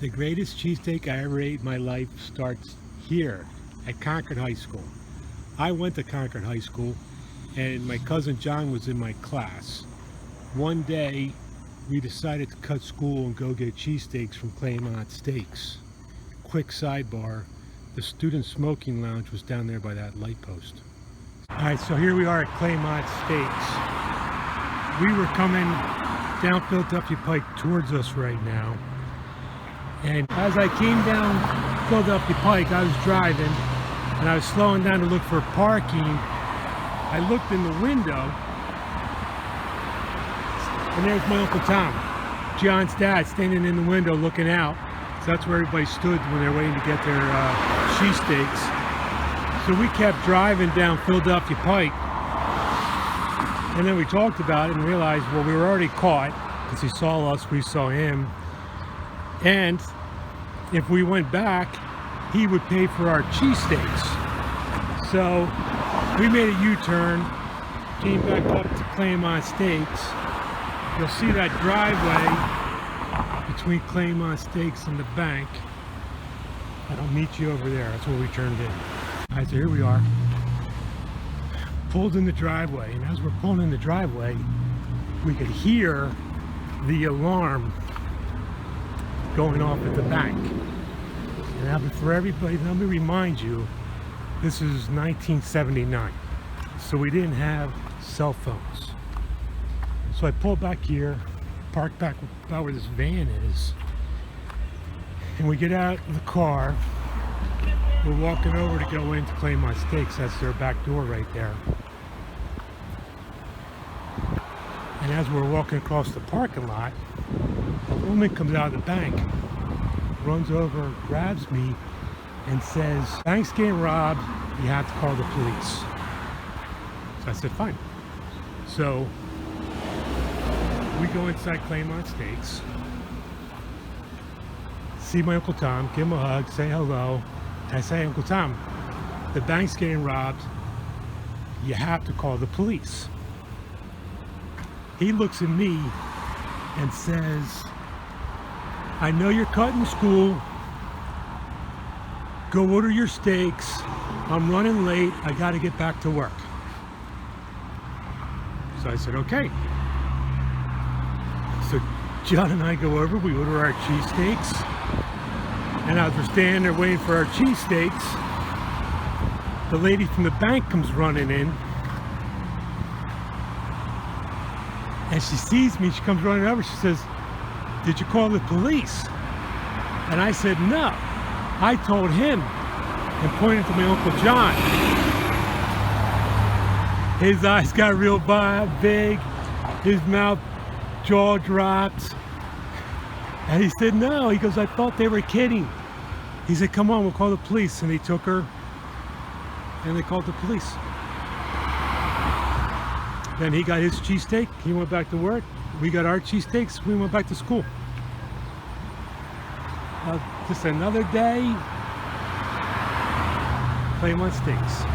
The greatest cheesesteak I ever ate in my life starts here at Concord High School. I went to Concord High School and my cousin John was in my class. One day we decided to cut school and go get cheesesteaks from Claymont Steaks. Quick sidebar, the student smoking lounge was down there by that light post. Alright, so here we are at Claymont Steaks. We were coming down Philadelphia Pike towards us right now. And as I came down Philadelphia Pike, I was driving and I was slowing down to look for parking. I looked in the window and there's my Uncle Tom, John's dad, standing in the window looking out. So that's where everybody stood when they're waiting to get their cheesesteaks. So we kept driving down Philadelphia Pike and then we talked about it and realized, well, we were already caught because he saw us, we saw him. And if we went back, he would pay for our cheesesteaks. So we made a U-turn, came back up to Claymont Steaks. You'll see that driveway between Claymont Steaks and the bank. I'll meet you over there. That's where we turned in. All right, so here we are. Pulled in the driveway, and as we're pulling in the driveway, we could hear the alarm going off at the bank. And now, for everybody, let me remind you, this is 1979, so we didn't have cell phones. So I pulled back here, parked back about where this van is, and we get out of the car. We're walking over to go into Claymont Steaks. That's their back door right there. And as we're walking across the parking lot, a woman comes out of the bank, runs over, grabs me, and says, "Bank's getting robbed, you have to call the police." So I said, fine. So we go inside Claymont Steaks, see my Uncle Tom, give him a hug, say hello. And I say, "Uncle Tom, the bank's getting robbed, you have to call the police." He looks at me and says, "I know you're cutting school. Go order your steaks. I'm running late. I got to get back to work." So I said, okay. So John and I go over, we order our cheesesteaks. And as we're standing there waiting for our cheesesteaks, the lady from the bank comes running in. And she sees me, she comes running over, she says, "Did you call the police?" And I said, "No, I told him," and pointed to my Uncle John. His eyes got real big, his mouth, jaw dropped. And he said, "No," he goes, "I thought they were kidding." He said, "Come on, we'll call the police." And they took her and they called the police. Then he got his cheesesteak, he went back to work. We got our cheesesteaks, we went back to school. Just another day, Claymont Steaks.